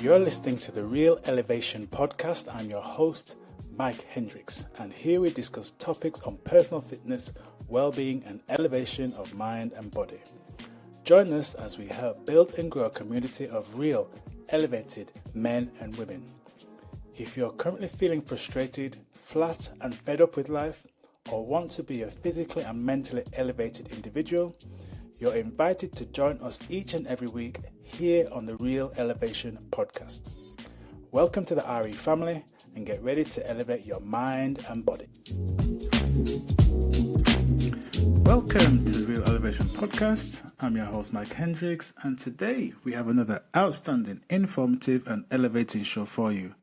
You're listening to the Real Elevation podcast. I'm your host, Mike Hendricks, and here we discuss topics on personal fitness, well-being, and elevation of mind and body. Join us as we help build and grow a community of real, elevated men and women. If you're currently feeling frustrated, flat, and fed up with life, or want to be a physically and mentally elevated individual, you're invited to join us each and every week here on the Real Elevation podcast. Welcome to the RE family and get ready to elevate your mind and body. Welcome to the Real Elevation podcast. I'm your host, Mike Hendricks, and today we have another outstanding, informative, and elevating show for you.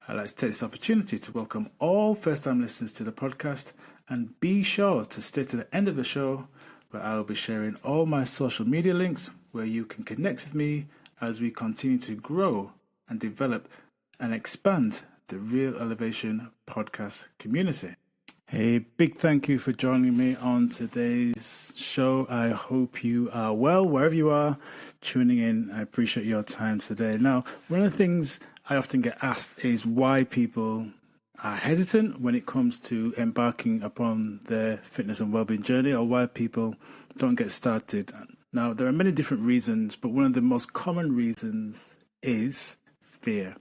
I'd like to take this opportunity to welcome all first-time listeners to the podcast, and be sure to stay to the end of the show, where I will be sharing all my social media links where you can connect with me as we continue to grow and develop and expand the Real Elevation podcast community. A big thank you for joining me on today's show. I hope you are well wherever you are tuning in. I appreciate your time today. Now, one of the things I often get asked is why people are hesitant when it comes to embarking upon their fitness and well-being journey, or why people don't get started. Now, there are many different reasons, but one of the most common reasons is fear.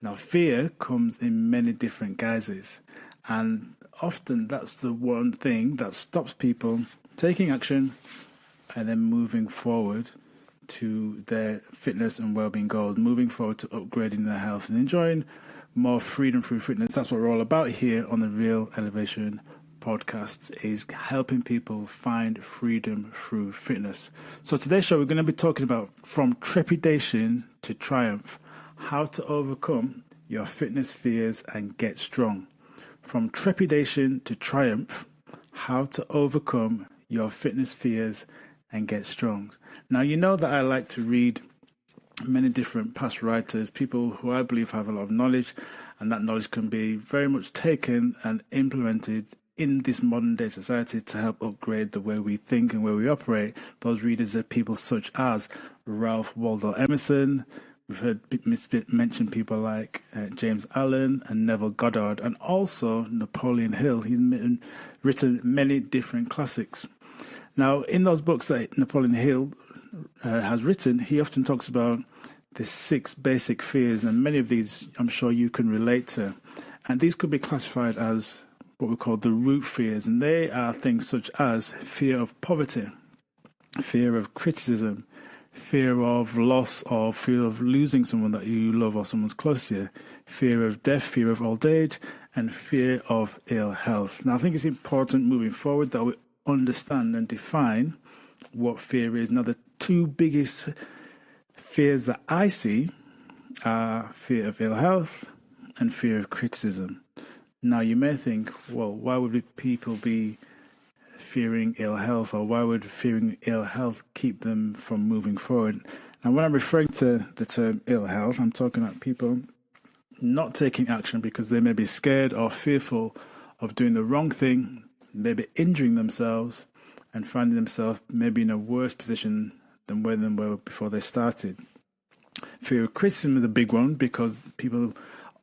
Now, fear comes in many different guises, and often that's the one thing that stops people taking action and then moving forward to their fitness and well-being goals, moving forward to upgrading their health and enjoying more freedom through fitness. That's what we're all about here on the Real Elevation podcast, is helping people find freedom through fitness. So today's show, we're going to be talking about from trepidation to triumph, how to overcome your fitness fears and get strong. From trepidation to triumph, how to overcome your fitness fears and get strong. Now, you know that I like to read many different past writers, people who I believe have a lot of knowledge, and that knowledge can be very much taken and implemented in this modern day society to help upgrade the way we think and where we operate. Those readers are people such as Ralph Waldo Emerson. We've heard mention people like James Allen and Neville Goddard, and also Napoleon Hill. He's written many different classics. Now, in those books that Napoleon Hill has written, he often talks about the 6 basic fears, and many of these I'm sure you can relate to. And these could be classified as what we call the root fears, and they are things such as fear of poverty, fear of criticism, fear of loss or fear of losing someone that you love or someone's close to you, fear of death, fear of old age, and fear of ill health. Now, I think it's important moving forward that we understand and define what fear is. Now, the 2 biggest fears that I see are fear of ill health and fear of criticism. Now, you may think, well, why would people be fearing ill health, or why would fearing ill health keep them from moving forward? Now, when I'm referring to the term ill health, I'm talking about people not taking action because they may be scared or fearful of doing the wrong thing, maybe injuring themselves and finding themselves maybe in a worse position than where they were before they started. Fear of criticism is a big one because people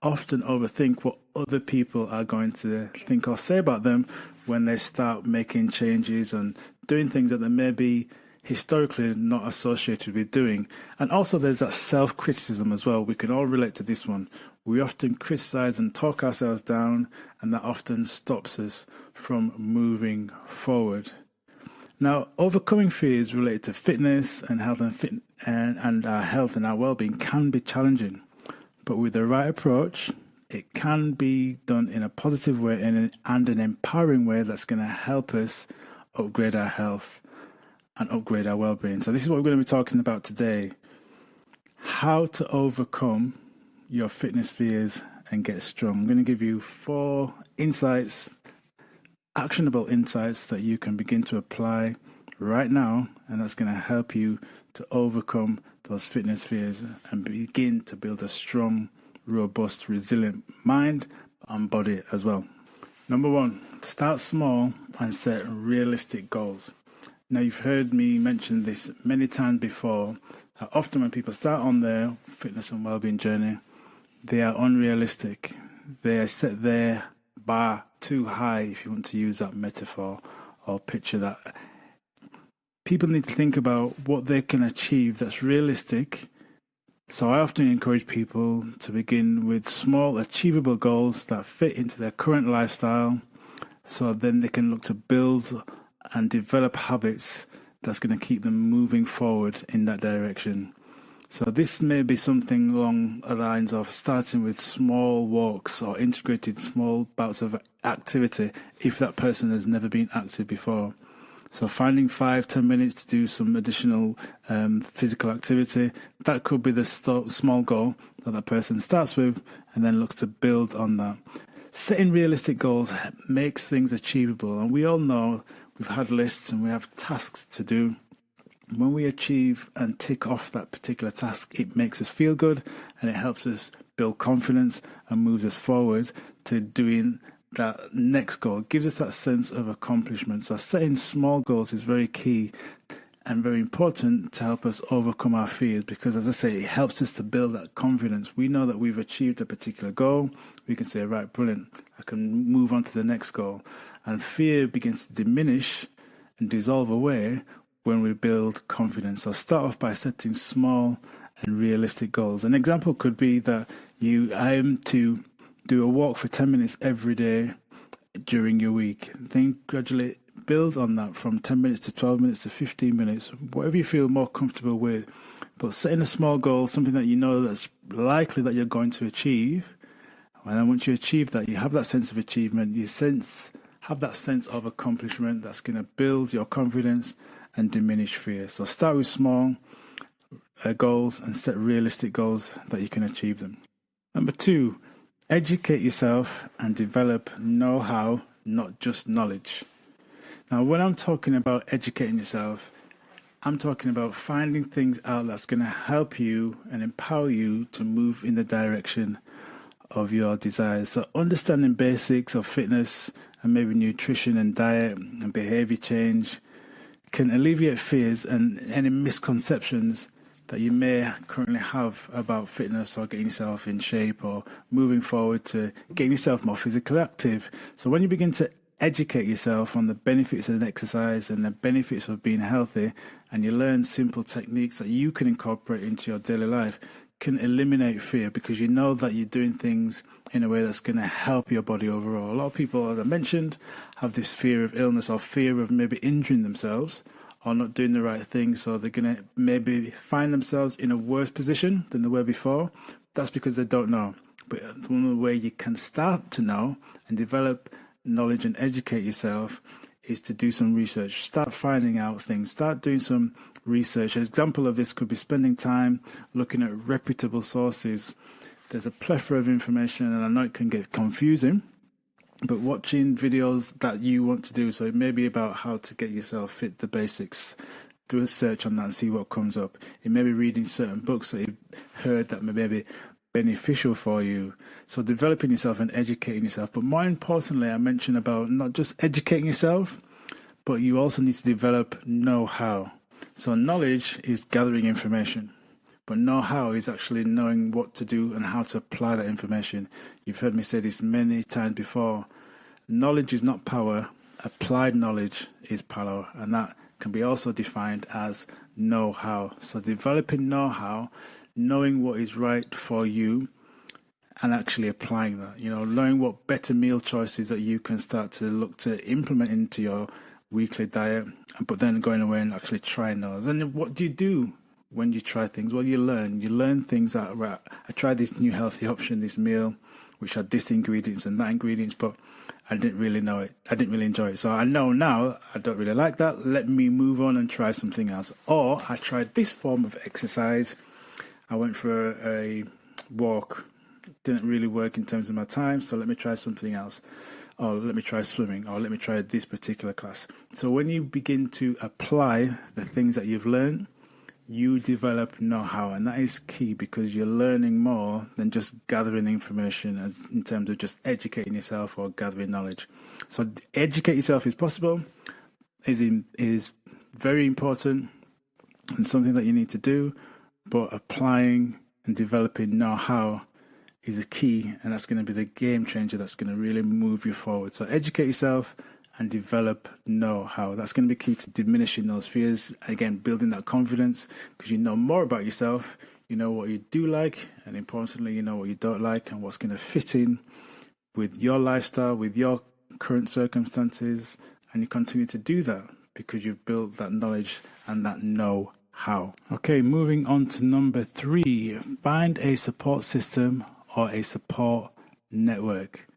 often overthink what other people are going to think or say about them when they start making changes and doing things that they may be historically not associated with doing. And also there's that self-criticism as well. We can all relate to this one. We often criticize and talk ourselves down, and that often stops us from moving forward. Now, overcoming fears related to fitness and health and our health and our well-being can be challenging. But with the right approach, it can be done in a positive way and an empowering way that's going to help us upgrade our health and upgrade our well-being. So this is what we're going to be talking about today. How to overcome your fitness fears and get strong. I'm going to give you 4 insights, actionable insights that you can begin to apply right now, and that's going to help you to overcome those fitness fears and begin to build a strong, robust, resilient mind and body as well. Number 1, start small and set realistic goals. Now, you've heard me mention this many times before. Often when people start on their fitness and well-being journey, they are unrealistic. They are set their bar too high, if you want to use that metaphor or picture that. People need to think about what they can achieve that's realistic. So I often encourage people to begin with small, achievable goals that fit into their current lifestyle, so then they can look to build and develop habits that's going to keep them moving forward in that direction. So this may be something along the lines of starting with small walks or integrated small bouts of activity if that person has never been active before. So finding 5-10 minutes to do some additional physical activity, that could be the small goal that person starts with and then looks to build on that. Setting realistic goals makes things achievable, and we all know we've had lists and we have tasks to do. When we achieve and tick off that particular task, it makes us feel good and it helps us build confidence and moves us forward to doing that next goal. It gives us that sense of accomplishment. So setting small goals is very key and very important to help us overcome our fears, because as I say, it helps us to build that confidence. We know that we've achieved a particular goal. We can say, right, brilliant, I can move on to the next goal. And fear begins to diminish and dissolve away when we build confidence. So start off by setting small and realistic goals. An example could be that you aim to do a walk for 10 minutes every day during your week. Then gradually build on that from 10 minutes to 12 minutes to 15 minutes, whatever you feel more comfortable with. But setting a small goal, something that you know that's likely that you're going to achieve. And then once you achieve that, you have that sense of achievement, have that sense of accomplishment that's going to build your confidence and diminish fear. So start with small goals and set realistic goals that you can achieve them. Number 2, educate yourself and develop know-how, not just knowledge. Now, when I'm talking about educating yourself, I'm talking about finding things out that's going to help you and empower you to move in the direction of your desires. So understanding basics of fitness and maybe nutrition and diet and behavior change can alleviate fears and any misconceptions that you may currently have about fitness or getting yourself in shape or moving forward to getting yourself more physically active. So when you begin to educate yourself on the benefits of an exercise and the benefits of being healthy, and you learn simple techniques that you can incorporate into your daily life, can eliminate fear, because you know that you're doing things in a way that's going to help your body overall. A lot of people, as I mentioned, have this fear of illness or fear of maybe injuring themselves or not doing the right thing, so they're going to maybe find themselves in a worse position than they were before. That's because they don't know. But one of the ways you can start to know and develop knowledge and educate yourself is to do some research. Start finding out things. Start doing some research. An example of this could be spending time looking at reputable sources. There's a plethora of information, and I know it can get confusing, but watching videos that you want to do. So it may be about how to get yourself fit, the basics. Do a search on that and see what comes up. It may be reading certain books that you've heard that may be beneficial for you. So developing yourself and educating yourself. But more importantly, I mentioned about not just educating yourself, but you also need to develop know-how. So knowledge is gathering information, but know-how is actually knowing what to do and how to apply that information. You've heard me say this many times before. Knowledge is not power. Applied knowledge is power, and that can be also defined as know-how. So developing know-how, knowing what is right for you, and actually applying that. Knowing what better meal choices that you can start to look to implement into your weekly diet, but then going away and actually trying those. And what do you do when you try things? Well, you learn things that, right, I tried this new healthy option, this meal, which had this ingredients and that ingredients, but I didn't really know it. I didn't really enjoy it. So I know now I don't really like that. Let me move on and try something else. Or I tried this form of exercise. I went for a walk. Didn't really work in terms of my time, so let me try something else. Or let me try swimming, or let me try this particular class. So when you begin to apply the things that you've learned, you develop know-how, and that is key, because you're learning more than just gathering information in terms of just educating yourself or gathering knowledge. So educate yourself is possible, is very important and something that you need to do, but applying and developing know-how is a key, and that's going to be the game changer that's going to really move you forward. So educate yourself and develop know-how. That's going to be key to diminishing those fears. Again, building that confidence, because you know more about yourself. You know what you do like, and importantly, you know what you don't like and what's going to fit in with your lifestyle, with your current circumstances, and you continue to do that because you've built that knowledge and that know-how. Okay, moving on to number 3, find a support system or a support network.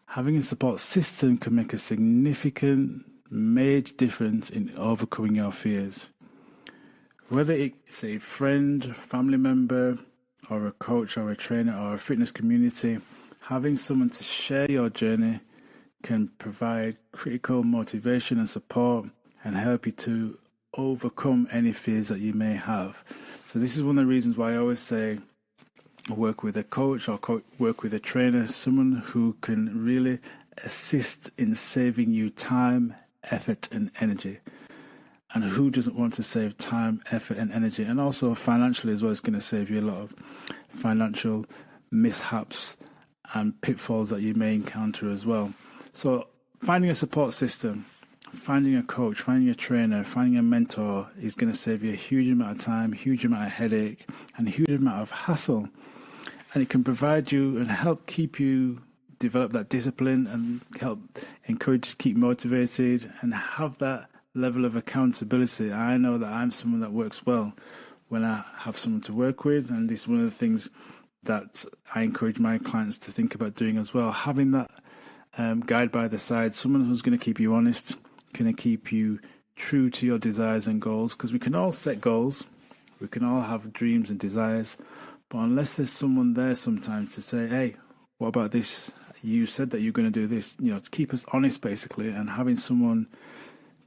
Having a support system can make a significant, major difference in overcoming your fears. Whether it's a friend, family member, or a coach, or a trainer, or a fitness community, having someone to share your journey can provide critical motivation and support and help you to overcome any fears that you may have. So this is one of the reasons why I always say work with a coach or work with a trainer, someone who can really assist in saving you time, effort, and energy. And who doesn't want to save time, effort, and energy? And also financially as well, it's going to save you a lot of financial mishaps and pitfalls that you may encounter as well. So finding a support system, finding a coach, finding a trainer, finding a mentor is going to save you a huge amount of time, huge amount of headache, and a huge amount of hassle. And it can provide you and help keep you develop that discipline and help encourage you to keep motivated and have that level of accountability. I know that I'm someone that works well when I have someone to work with, and this is one of the things that I encourage my clients to think about doing as well. Having that guide by the side, someone who's going to keep you honest, going to keep you true to your desires and goals, because we can all set goals, we can all have dreams and desires, but unless there's someone there sometimes to say, hey, what about this? You said that you're going to do this, to keep us honest basically, and having someone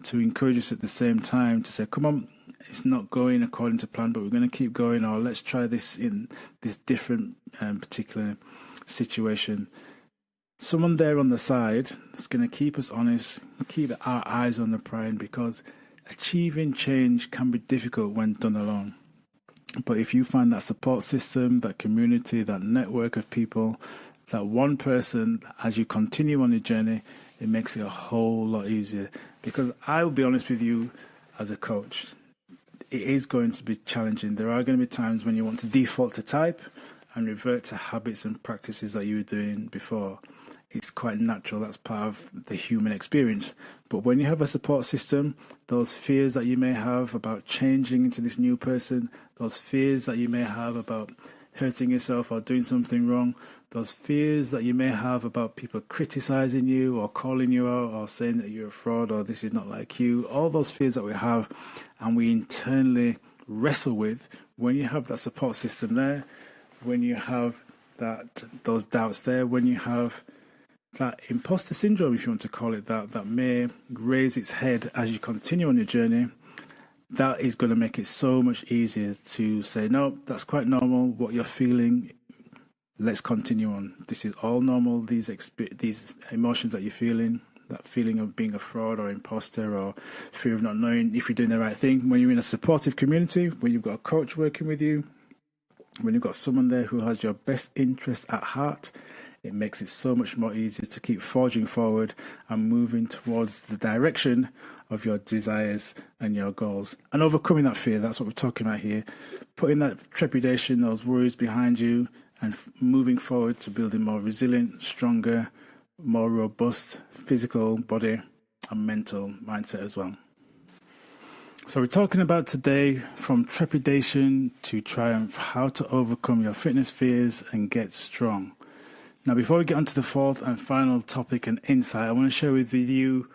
to encourage us at the same time to say, come on, it's not going according to plan, but we're going to keep going, or let's try this in this different particular situation. Someone there on the side that's going to keep us honest, keep our eyes on the prize, because achieving change can be difficult when done alone. But if you find that support system, that community, that network of people, that one person, as you continue on your journey, it makes it a whole lot easier. Because I will be honest with you, as a coach, it is going to be challenging. There are going to be times when you want to default to type and revert to habits and practices that you were doing before. It's quite natural. That's part of the human experience. But when you have a support system, those fears that you may have about changing into this new person, those fears that you may have about hurting yourself or doing something wrong, those fears that you may have about people criticizing you or calling you out or saying that you're a fraud or this is not like you, all those fears that we have and we internally wrestle with, when you have that support system there, when you have those doubts there, when you have that imposter syndrome, if you want to call it that may raise its head as you continue on your journey, that is going to make it so much easier to say, no, that's quite normal, what you're feeling, let's continue on. This is all normal, these emotions that you're feeling, that feeling of being a fraud or imposter or fear of not knowing if you're doing the right thing. When you're in a supportive community, when you've got a coach working with you, when you've got someone there who has your best interest at heart, it makes it so much more easier to keep forging forward and moving towards the direction of your desires and your goals. And overcoming that fear, that's what we're talking about here. Putting that trepidation, those worries behind you and moving forward to building more resilient, stronger, more robust physical body and mental mindset as well. So we're talking about today, from trepidation to triumph, how to overcome your fitness fears and get strong. Now, before we get on to the fourth and final topic and insight, I want to share with you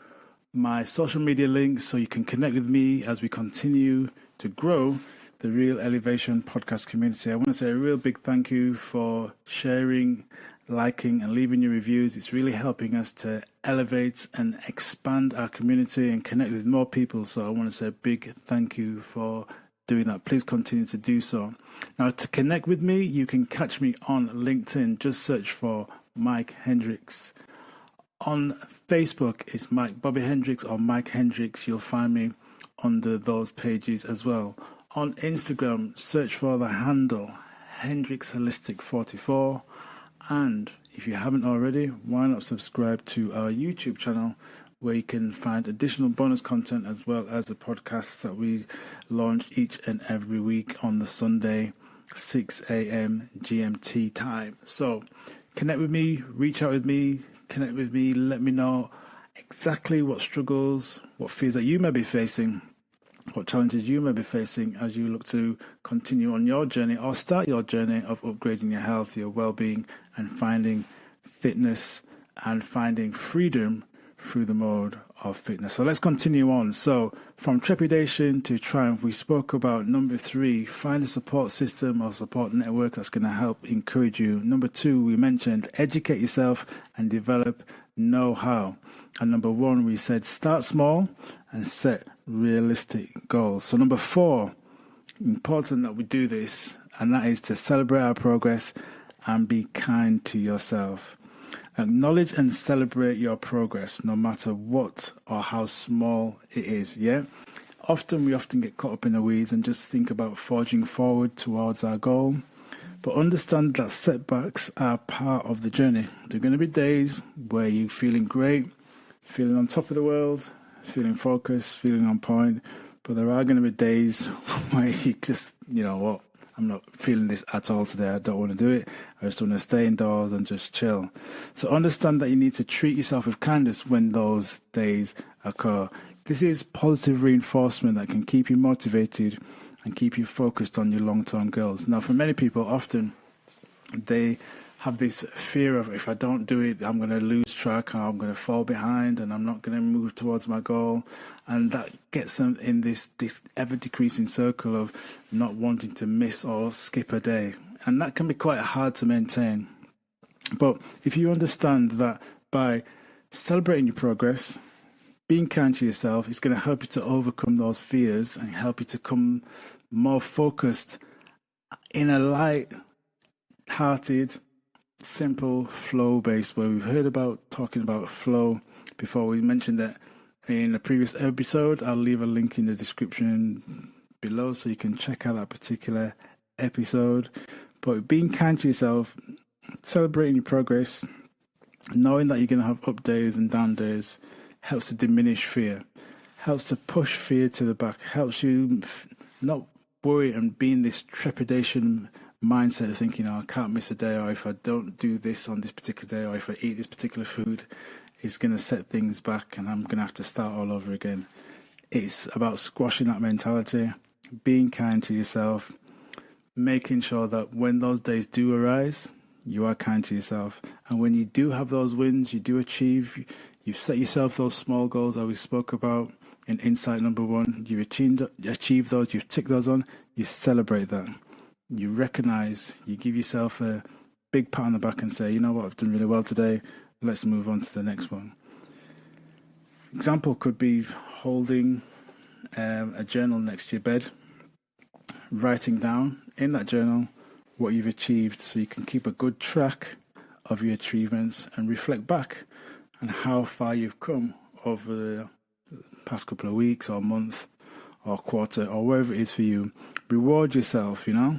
my social media links so you can connect with me as we continue to grow the Real Elevation podcast community. I want to say a real big thank you for sharing, liking, and leaving your reviews. It's really helping us to elevate and expand our community and connect with more people. So I want to say a big thank you for doing that. Please continue to do so. Now, to connect with me, you can catch me on LinkedIn. Just search for Mike Hendricks. On Facebook, it's Bobby Hendricks or Mike Hendricks. You'll find me under those pages as well. On Instagram, search for the handle Hendricks Holistic 44. And if you haven't already, why not subscribe to our YouTube channel, where you can find additional bonus content as well as the podcasts that we launch each and every week on the Sunday, 6 a.m. GMT time. So connect with me, reach out with me, let me know exactly what struggles, what fears that you may be facing, what challenges you may be facing as you look to continue on your journey or start your journey of upgrading your health, your well-being, and finding fitness and finding freedom through the mode of fitness. So let's continue on. So from trepidation to triumph, we spoke about number 3, find a support system or support network that's going to help encourage you. Number 2, we mentioned educate yourself and develop know-how. And number 1, we said start small and set realistic goals. So number 4, important that we do this, and that is to celebrate our progress and be kind to yourself. Acknowledge and celebrate your progress, no matter what or how small it is, yeah? We often get caught up in the weeds and just think about forging forward towards our goal. But understand that setbacks are part of the journey. There are going to be days where you're feeling great, feeling on top of the world, feeling focused, feeling on point. But there are going to be days where you just, you know what, I'm not feeling this at all today. I don't want to do it. I just want to stay indoors and just chill. So understand that you need to treat yourself with kindness when those days occur. This is positive reinforcement that can keep you motivated and keep you focused on your long-term goals. Now, for many people, often they have this fear of, if I don't do it, I'm going to lose track, or I'm going to fall behind, and I'm not going to move towards my goal. And that gets them in this ever-decreasing circle of not wanting to miss or skip a day. And that can be quite hard to maintain. But if you understand that by celebrating your progress, being kind to yourself, it's going to help you to overcome those fears and help you to come more focused in a light-hearted, simple, flow-based way. We've heard about talking about flow before. We mentioned that in a previous episode. I'll leave a link in the description below so you can check out that particular episode. But being kind to yourself, celebrating your progress, knowing that you're going to have up days and down days, helps to diminish fear, helps to push fear to the back, helps you not worry and be in this trepidation mindset of thinking, oh, I can't miss a day, or if I don't do this on this particular day, or if I eat this particular food, it's going to set things back and I'm going to have to start all over again. It's about squashing that mentality, being kind to yourself, making sure that when those days do arise, you are kind to yourself. And when you do have those wins, you do achieve, you've set yourself those small goals that we spoke about in insight number 1, you've achieved those, you've ticked those on, you celebrate that. You recognize, you give yourself a big pat on the back and say, you know what, I've done really well today. Let's move on to the next one. Example could be holding a journal next to your bed, writing down in that journal what you've achieved so you can keep a good track of your achievements and reflect back on how far you've come over the past couple of weeks or month or quarter or wherever it is for you. Reward yourself, you know.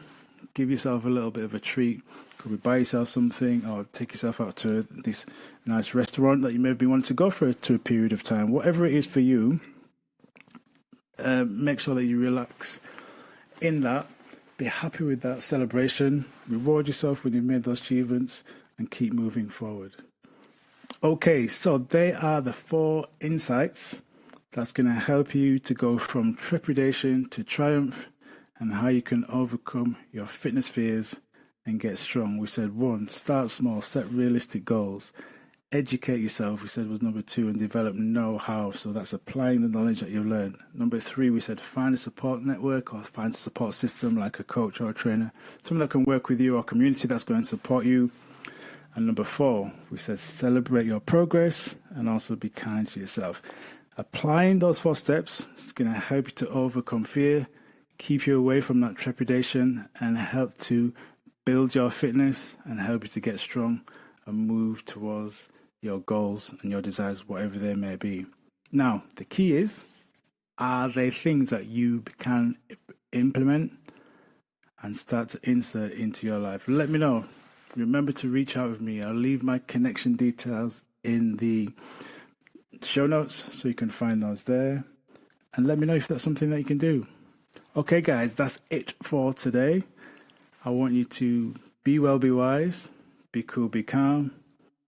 Give yourself a little bit of a treat. Could be buy yourself something or take yourself out to this nice restaurant that you maybe wanted to go for to a period of time. Whatever it is for you, make sure that you relax in that. Be happy with that celebration. Reward yourself when you've made those achievements and keep moving forward. Okay, so they are the 4 insights that's going to help you to go from trepidation to triumph, and how you can overcome your fitness fears and get strong. We said 1, start small, set realistic goals. Educate yourself, we said was number 2, and develop know-how. So that's applying the knowledge that you've learned. Number 3, we said find a support network or find a support system like a coach or a trainer, someone that can work with you, or a community that's going to support you. And number 4, we said celebrate your progress and also be kind to yourself. Applying those 4 steps is going to help you to overcome fear, keep you away from that trepidation, and help to build your fitness and help you to get strong and move towards your goals and your desires, whatever they may be. Now, the key is, are they things that you can implement and start to insert into your life. Let me know. Remember to reach out with me. I'll leave my connection details in the show notes so you can find those there. And let me know if that's something that you can do. Okay, guys, that's it for today. I want you to be well, be wise, be cool, be calm.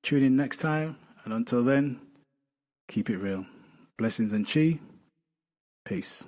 Tune in next time. And until then, keep it real. Blessings and chi. Peace.